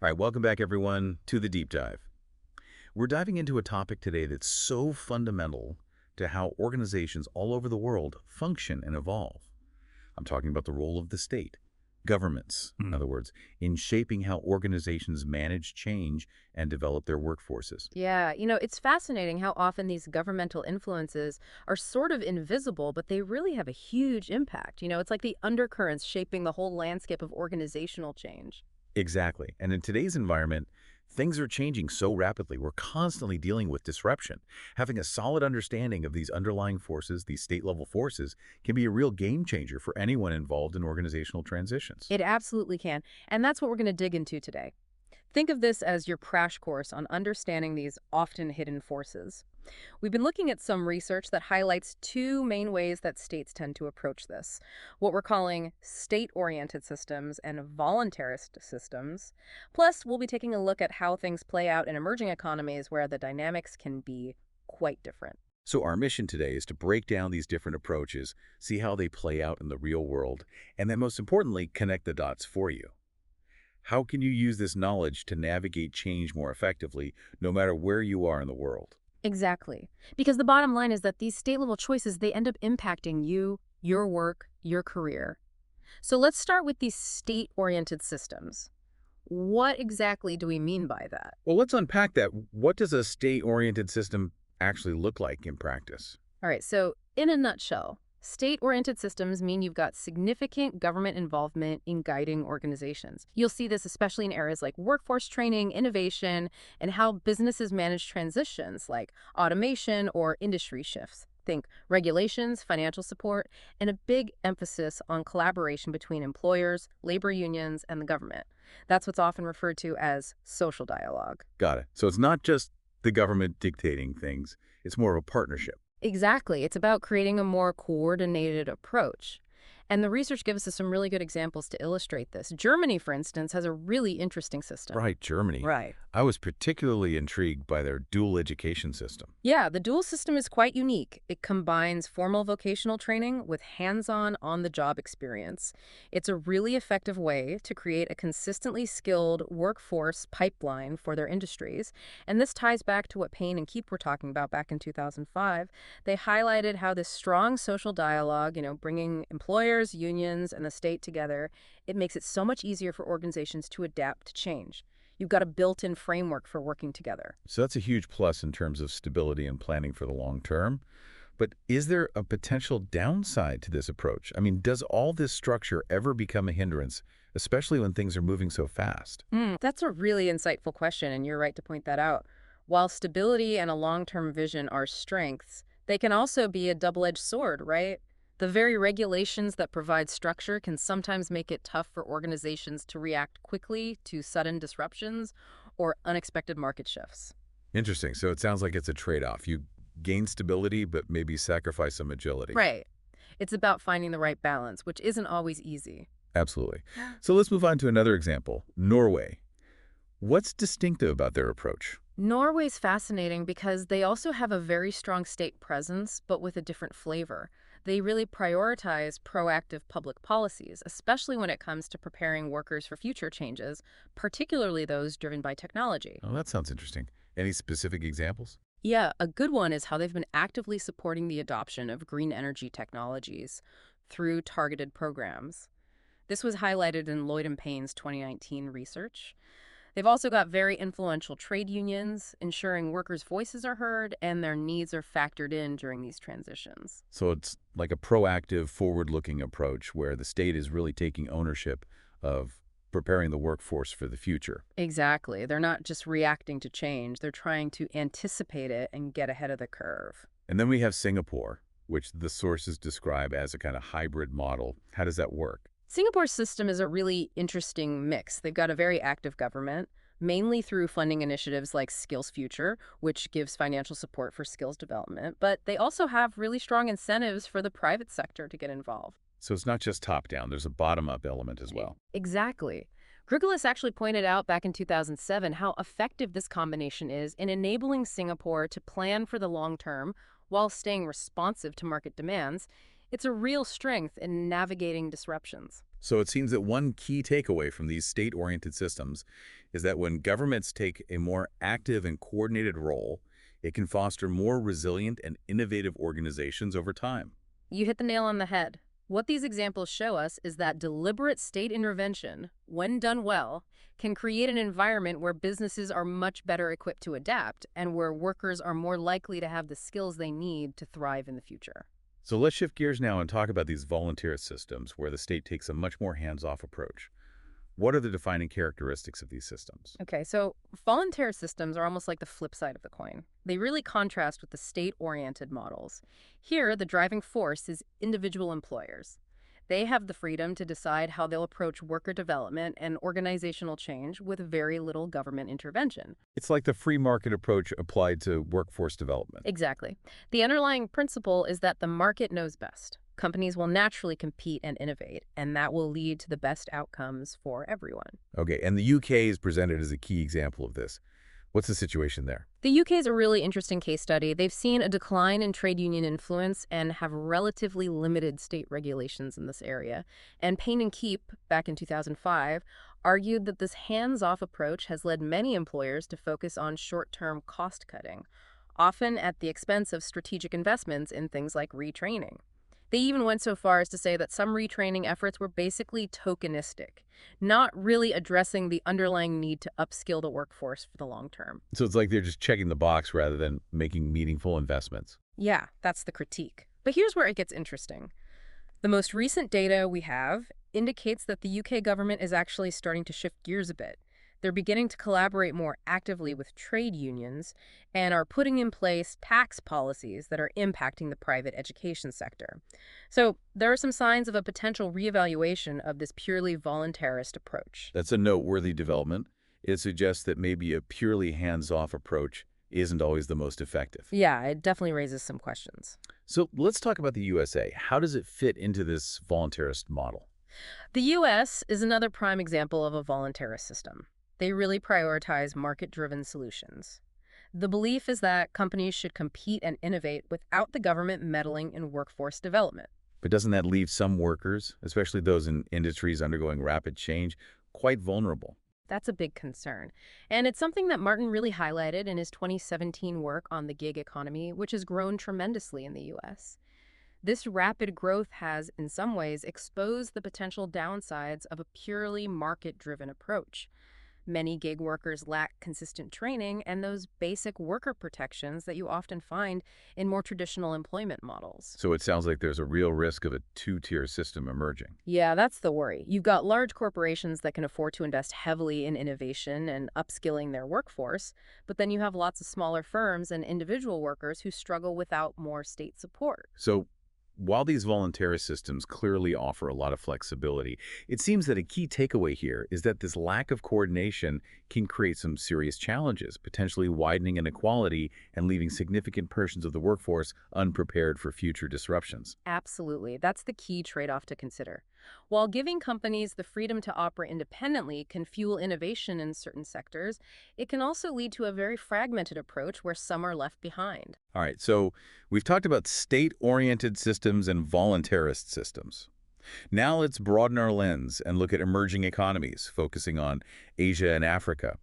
All right, welcome back everyone to the deep dive. We're diving into a topic today that's so fundamental to how organizations all over the world function and evolve. I'm talking about the role of the state, governments, in Hmm. other words, in shaping how organizations manage change and develop their workforces. Yeah, it's fascinating how often these governmental influences are sort of invisible, but they really have a huge impact. It's like the undercurrents shaping the whole landscape of organizational change. Exactly. And in today's environment, things are changing so rapidly. We're constantly dealing with disruption. Having a solid understanding of these underlying forces, these state-level forces, can be a real game changer for anyone involved in organizational transitions. It absolutely can. And that's what we're going to dig into today. Think of this as your crash course on understanding these often hidden forces. We've been looking at some research that highlights two main ways that states tend to approach this, what we're calling state-oriented systems and voluntarist systems. Plus, we'll be taking a look at how things play out in emerging economies where the dynamics can be quite different. So our mission today is to break down these different approaches, see how they play out in the real world, and then most importantly, connect the dots for you. How can you use this knowledge to navigate change more effectively, no matter where you are in the world? Exactly. Because the bottom line is that these state-level choices, they end up impacting you, your work, your career. So let's start with these state-oriented systems. What exactly do we mean by that? Well, let's unpack that. What does a state-oriented system actually look like in practice? All right, so in a nutshell, state-oriented systems mean you've got significant government involvement in guiding organizations. You'll see this especially in areas like workforce training, innovation, and how businesses manage transitions like automation or industry shifts. Think regulations, financial support, and a big emphasis on collaboration between employers, labor unions, and the government. That's what's often referred to as social dialogue. Got it. So it's not just the government dictating things, it's more of a partnership. Exactly. It's about creating a more coordinated approach. And the research gives us some really good examples to illustrate this. Germany, for instance, has a really interesting system. Right, Germany. Right. I was particularly intrigued by their dual education system. Yeah, the dual system is quite unique. It combines formal vocational training with hands-on, on-the-job experience. It's a really effective way to create a consistently skilled workforce pipeline for their industries. And this ties back to what Payne and Keep were talking about back in 2005. They highlighted how this strong social dialogue, bringing employers, unions, and the state together, it makes it so much easier for organizations to adapt to change. You've got a built-in framework for working together. So that's a huge plus in terms of stability and planning for the long term. But is there a potential downside to this approach? I mean, does all this structure ever become a hindrance, especially when things are moving so fast? That's a really insightful question, and you're right to point that out. While stability and a long-term vision are strengths, they can also be a double-edged sword, right? The very regulations that provide structure can sometimes make it tough for organizations to react quickly to sudden disruptions or unexpected market shifts. Interesting. So it sounds like it's a trade-off. You gain stability, but maybe sacrifice some agility. Right. It's about finding the right balance, which isn't always easy. Absolutely. So let's move on to another example, Norway. What's distinctive about their approach? Norway's fascinating because they also have a very strong state presence, but with a different flavor. They really prioritize proactive public policies, especially when it comes to preparing workers for future changes, particularly those driven by technology. Oh, that sounds interesting. Any specific examples? Yeah, a good one is how they've been actively supporting the adoption of green energy technologies through targeted programs. This was highlighted in Lloyd and Payne's 2019 research. They've also got very influential trade unions, ensuring workers' voices are heard and their needs are factored in during these transitions. So it's like a proactive, forward-looking approach where the state is really taking ownership of preparing the workforce for the future. Exactly. They're not just reacting to change, they're trying to anticipate it and get ahead of the curve. And then we have Singapore, which the sources describe as a kind of hybrid model. How does that work? Singapore's system is a really interesting mix. They've got a very active government, mainly through funding initiatives like Skills Future, which gives financial support for skills development. But they also have really strong incentives for the private sector to get involved. So it's not just top-down, there's a bottom-up element as well. Exactly. Grigolis actually pointed out back in 2007 how effective this combination is in enabling Singapore to plan for the long term while staying responsive to market demands. It's a real strength in navigating disruptions. So it seems that one key takeaway from these state-oriented systems is that when governments take a more active and coordinated role, it can foster more resilient and innovative organizations over time. You hit the nail on the head. What these examples show us is that deliberate state intervention, when done well, can create an environment where businesses are much better equipped to adapt and where workers are more likely to have the skills they need to thrive in the future. So let's shift gears now and talk about these volunteer systems where the state takes a much more hands-off approach. What are the defining characteristics of these systems? Okay, so voluntary systems are almost like the flip side of the coin. They really contrast with the state-oriented models. Here, the driving force is individual employers. They have the freedom to decide how they'll approach worker development and organizational change with very little government intervention. It's like the free market approach applied to workforce development. Exactly. The underlying principle is that the market knows best. Companies will naturally compete and innovate, and that will lead to the best outcomes for everyone. Okay, and the UK is presented as a key example of this. What's the situation there? The UK is a really interesting case study. They've seen a decline in trade union influence and have relatively limited state regulations in this area. And Payne and Keep, back in 2005, argued that this hands-off approach has led many employers to focus on short-term cost cutting, often at the expense of strategic investments in things like retraining. They even went so far as to say that some retraining efforts were basically tokenistic, not really addressing the underlying need to upskill the workforce for the long term. So it's like they're just checking the box rather than making meaningful investments. Yeah, that's the critique. But here's where it gets interesting. The most recent data we have indicates that the UK government is actually starting to shift gears a bit. They're beginning to collaborate more actively with trade unions and are putting in place tax policies that are impacting the private education sector. So there are some signs of a potential reevaluation of this purely voluntarist approach. That's a noteworthy development. It suggests that maybe a purely hands-off approach isn't always the most effective. Yeah, it definitely raises some questions. So let's talk about the USA. How does it fit into this voluntarist model? The U.S. is another prime example of a voluntarist system. They really prioritize market-driven solutions. The belief is that companies should compete and innovate without the government meddling in workforce development. But doesn't that leave some workers, especially those in industries undergoing rapid change, quite vulnerable? That's a big concern. And it's something that Martin really highlighted in his 2017 work on the gig economy, which has grown tremendously in the U.S. This rapid growth has, in some ways, exposed the potential downsides of a purely market-driven approach. Many gig workers lack consistent training and those basic worker protections that you often find in more traditional employment models. So it sounds like there's a real risk of a two-tier system emerging. Yeah, that's the worry. You've got large corporations that can afford to invest heavily in innovation and upskilling their workforce, but then you have lots of smaller firms and individual workers who struggle without more state support. So while these voluntary systems clearly offer a lot of flexibility, it seems that a key takeaway here is that this lack of coordination can create some serious challenges, potentially widening inequality and leaving significant portions of the workforce unprepared for future disruptions. Absolutely. That's the key trade-off to consider. While giving companies the freedom to operate independently can fuel innovation in certain sectors, it can also lead to a very fragmented approach where some are left behind. All right, so we've talked about state-oriented systems and voluntarist systems. Now let's broaden our lens and look at emerging economies, focusing on Asia and Africa.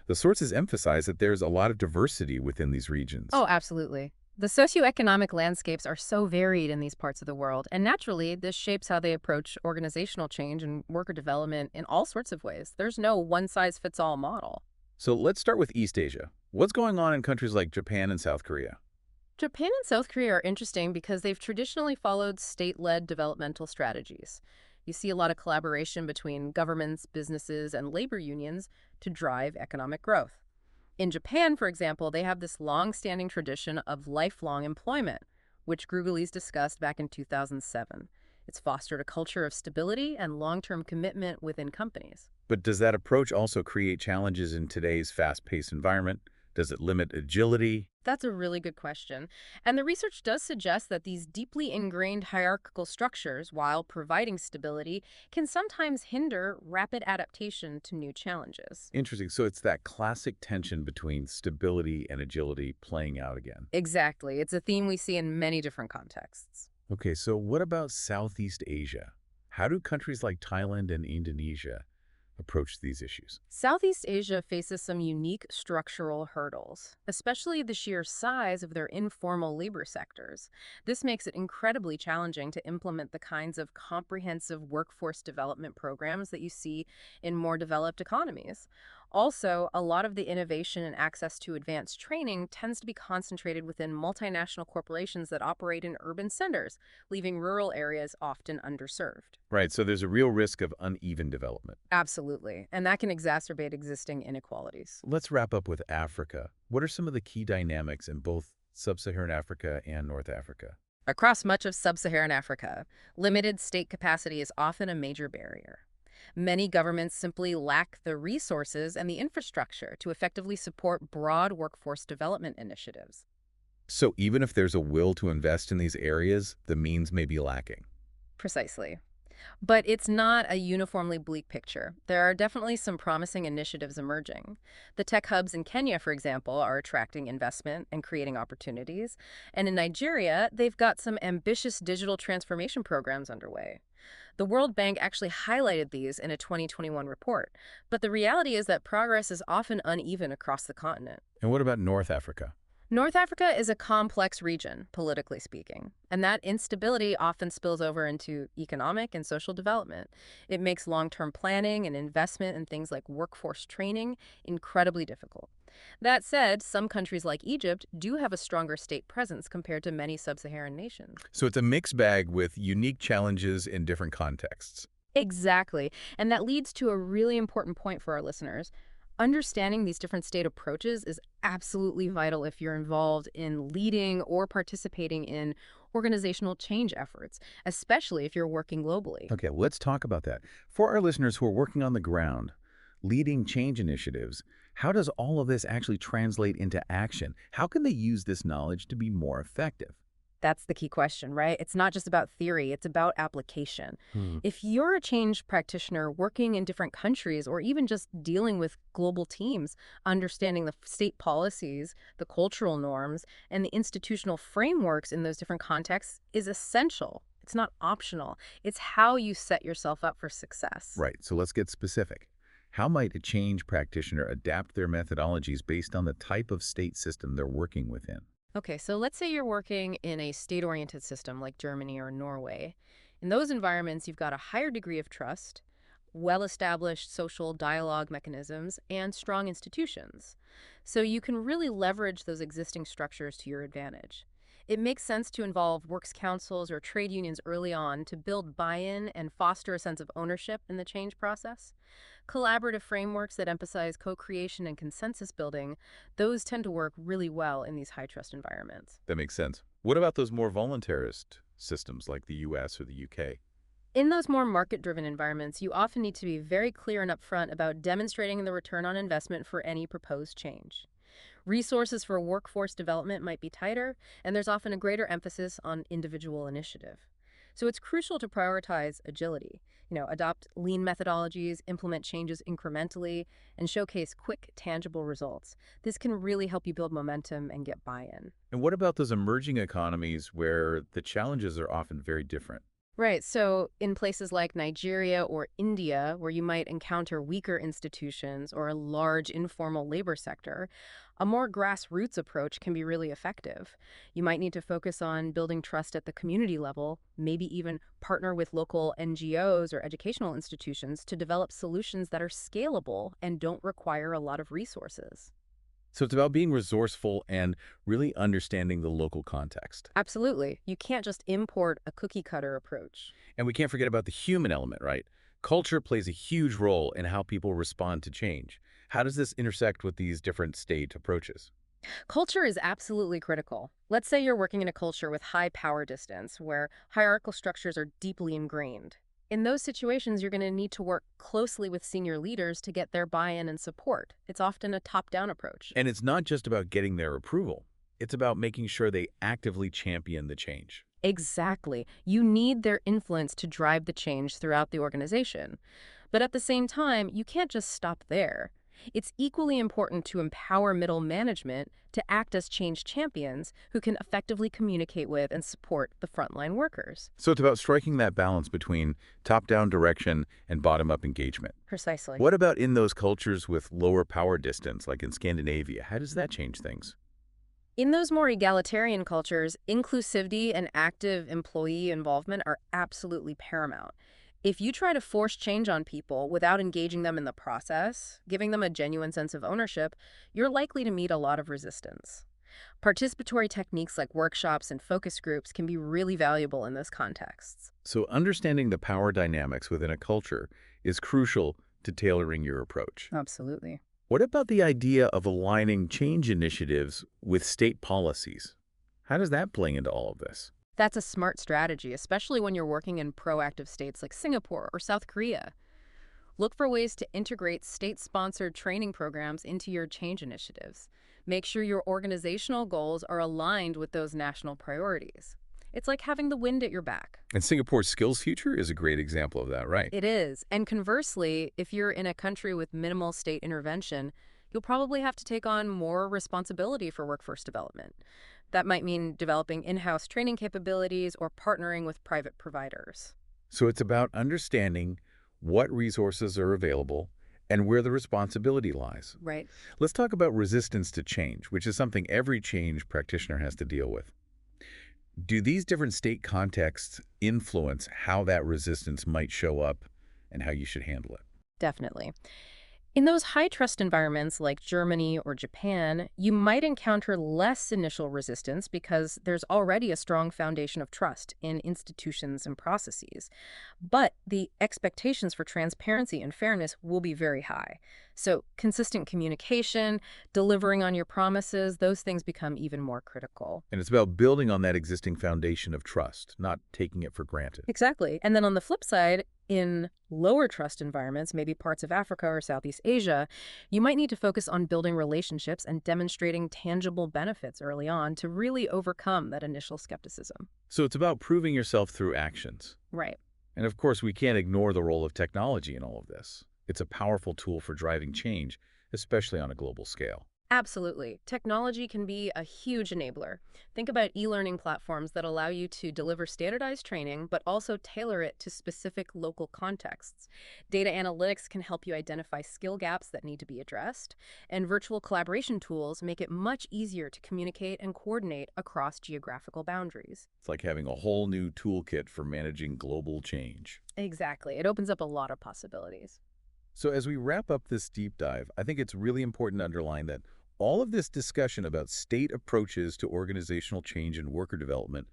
The sources emphasize that there's a lot of diversity within these regions. Oh, absolutely. The socioeconomic landscapes are so varied in these parts of the world, and naturally, this shapes how they approach organizational change and worker development in all sorts of ways. There's no one-size-fits-all model. So let's start with East Asia. What's going on in countries like Japan and South Korea? Japan and South Korea are interesting because they've traditionally followed state-led developmental strategies. You see a lot of collaboration between governments, businesses, and labor unions to drive economic growth. In Japan, for example, they have this long-standing tradition of lifelong employment, which Grugeles discussed back in 2007. It's fostered a culture of stability and long-term commitment within companies. But does that approach also create challenges in today's fast-paced environment? Does it limit agility? That's a really good question. And the research does suggest that these deeply ingrained hierarchical structures, while providing stability, can sometimes hinder rapid adaptation to new challenges. Interesting. So it's that classic tension between stability and agility playing out again. Exactly. It's a theme we see in many different contexts. Okay, so what about Southeast Asia? How do countries like Thailand and Indonesia approach these issues? Southeast Asia faces some unique structural hurdles, especially the sheer size of their informal labor sectors. This makes it incredibly challenging to implement the kinds of comprehensive workforce development programs that you see in more developed economies. Also, a lot of the innovation and access to advanced training tends to be concentrated within multinational corporations that operate in urban centers, leaving rural areas often underserved. Right, so there's a real risk of uneven development. Absolutely. And that can exacerbate existing inequalities. Let's wrap up with Africa. What are some of the key dynamics in both sub-Saharan Africa and North Africa? Across much of sub-Saharan Africa, limited state capacity is often a major barrier. Many governments simply lack the resources and the infrastructure to effectively support broad workforce development initiatives. So even if there's a will to invest in these areas, the means may be lacking. Precisely. But it's not a uniformly bleak picture. There are definitely some promising initiatives emerging. The tech hubs in Kenya, for example, are attracting investment and creating opportunities. And in Nigeria, they've got some ambitious digital transformation programs underway. The World Bank actually highlighted these in a 2021 report. But the reality is that progress is often uneven across the continent. And what about North Africa? North Africa is a complex region, politically speaking, and that instability often spills over into economic and social development. It makes long-term planning and investment in things like workforce training incredibly difficult. That said, some countries like Egypt do have a stronger state presence compared to many sub-Saharan nations. So it's a mixed bag with unique challenges in different contexts. Exactly, and that leads to a really important point for our listeners. Understanding these different state approaches is absolutely vital if you're involved in leading or participating in organizational change efforts, especially if you're working globally. Okay, let's talk about that. For our listeners who are working on the ground, leading change initiatives, how does all of this actually translate into action? How can they use this knowledge to be more effective? That's the key question, right? It's not just about theory, it's about application. Hmm. If you're a change practitioner working in different countries or even just dealing with global teams, understanding the state policies, the cultural norms, and the institutional frameworks in those different contexts is essential. It's not optional. It's how you set yourself up for success. Right, so let's get specific. How might a change practitioner adapt their methodologies based on the type of state system they're working within? Okay, so let's say you're working in a state-oriented system like Germany or Norway. In those environments, you've got a higher degree of trust, well-established social dialogue mechanisms, and strong institutions. So you can really leverage those existing structures to your advantage. It makes sense to involve works councils or trade unions early on to build buy-in and foster a sense of ownership in the change process. Collaborative frameworks that emphasize co-creation and consensus building, those tend to work really well in these high-trust environments. That makes sense. What about those more voluntarist systems like the US or the UK? In those more market-driven environments, you often need to be very clear and upfront about demonstrating the return on investment for any proposed change. Resources for workforce development might be tighter, and there's often a greater emphasis on individual initiative. So it's crucial to prioritize agility, adopt lean methodologies, implement changes incrementally, and showcase quick, tangible results. This can really help you build momentum and get buy-in. And what about those emerging economies where the challenges are often very different? Right. So in places like Nigeria or India, where you might encounter weaker institutions or a large informal labor sector, a more grassroots approach can be really effective. You might need to focus on building trust at the community level, maybe even partner with local NGOs or educational institutions to develop solutions that are scalable and don't require a lot of resources. So it's about being resourceful and really understanding the local context. Absolutely. You can't just import a cookie cutter approach. And we can't forget about the human element, right? Culture plays a huge role in how people respond to change. How does this intersect with these different state approaches? Culture is absolutely critical. Let's say you're working in a culture with high power distance, where hierarchical structures are deeply ingrained. In those situations, you're going to need to work closely with senior leaders to get their buy-in and support. It's often a top-down approach. And it's not just about getting their approval. It's about making sure they actively champion the change. Exactly. You need their influence to drive the change throughout the organization. But at the same time, you can't just stop there. It's equally important to empower middle management to act as change champions who can effectively communicate with and support the frontline workers. So it's about striking that balance between top-down direction and bottom-up engagement. Precisely. What about in those cultures with lower power distance, like in Scandinavia? How does that change things? In those more egalitarian cultures, inclusivity and active employee involvement are absolutely paramount. If you try to force change on people without engaging them in the process, giving them a genuine sense of ownership, you're likely to meet a lot of resistance. Participatory techniques like workshops and focus groups can be really valuable in those contexts. So understanding the power dynamics within a culture is crucial to tailoring your approach. Absolutely. What about the idea of aligning change initiatives with state policies? How does that play into all of this? That's a smart strategy, especially when you're working in proactive states like Singapore or South Korea. Look for ways to integrate state-sponsored training programs into your change initiatives. Make sure your organizational goals are aligned with those national priorities. It's like having the wind at your back. And Singapore's Skills Future is a great example of that, right? It is. And conversely, if you're in a country with minimal state intervention, you'll probably have to take on more responsibility for workforce development. That might mean developing in-house training capabilities or partnering with private providers. So it's about understanding what resources are available and where the responsibility lies. Right. Let's talk about resistance to change, which is something every change practitioner has to deal with. Do these different state contexts influence how that resistance might show up and how you should handle it? Definitely. In those high-trust environments like Germany or Japan, you might encounter less initial resistance because there's already a strong foundation of trust in institutions and processes. But the expectations for transparency and fairness will be very high. So consistent communication, delivering on your promises, those things become even more critical. And it's about building on that existing foundation of trust, not taking it for granted. Exactly. And then on the flip side, in lower trust environments, maybe parts of Africa or Southeast Asia, you might need to focus on building relationships and demonstrating tangible benefits early on to really overcome that initial skepticism. So it's about proving yourself through actions. Right. And of course, we can't ignore the role of technology in all of this. It's a powerful tool for driving change, especially on a global scale. Absolutely. Technology can be a huge enabler. Think about e-learning platforms that allow you to deliver standardized training, but also tailor it to specific local contexts. Data analytics can help you identify skill gaps that need to be addressed, and virtual collaboration tools make it much easier to communicate and coordinate across geographical boundaries. It's like having a whole new toolkit for managing global change. Exactly. It opens up a lot of possibilities. So as we wrap up this deep dive, I think it's really important to underline that all of this discussion about state approaches to organizational change and worker development,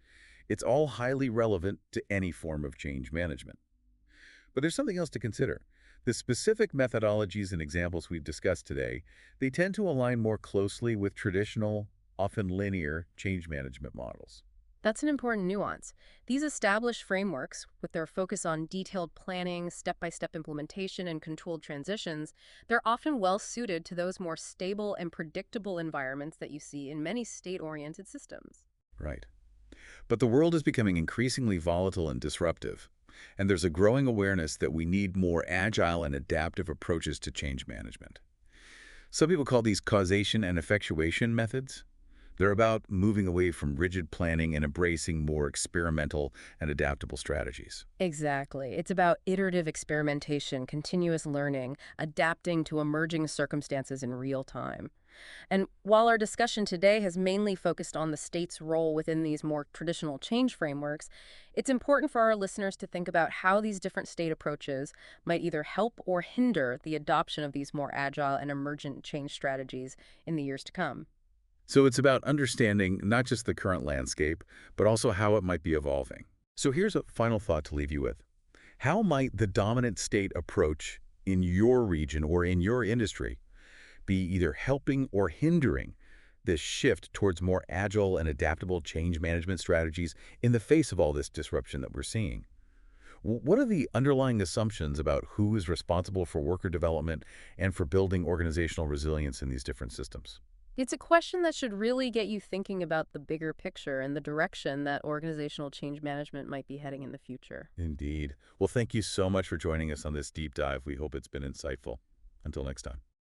it's all highly relevant to any form of change management. But there's something else to consider. The specific methodologies and examples we've discussed today, they tend to align more closely with traditional, often linear, change management models. That's an important nuance. These established frameworks, with their focus on detailed planning, step-by-step implementation, and controlled transitions, they're often well suited to those more stable and predictable environments that you see in many state-oriented systems. Right. But the world is becoming increasingly volatile and disruptive, and there's a growing awareness that we need more agile and adaptive approaches to change management. Some people call these causation and effectuation methods. They're about moving away from rigid planning and embracing more experimental and adaptable strategies. Exactly. It's about iterative experimentation, continuous learning, adapting to emerging circumstances in real time. And while our discussion today has mainly focused on the state's role within these more traditional change frameworks, it's important for our listeners to think about how these different state approaches might either help or hinder the adoption of these more agile and emergent change strategies in the years to come. So it's about understanding not just the current landscape, but also how it might be evolving. So here's a final thought to leave you with. How might the dominant state approach in your region or in your industry be either helping or hindering this shift towards more agile and adaptable change management strategies in the face of all this disruption that we're seeing? What are the underlying assumptions about who is responsible for worker development and for building organizational resilience in these different systems? It's a question that should really get you thinking about the bigger picture and the direction that organizational change management might be heading in the future. Indeed. Well, thank you so much for joining us on this deep dive. We hope it's been insightful. Until next time.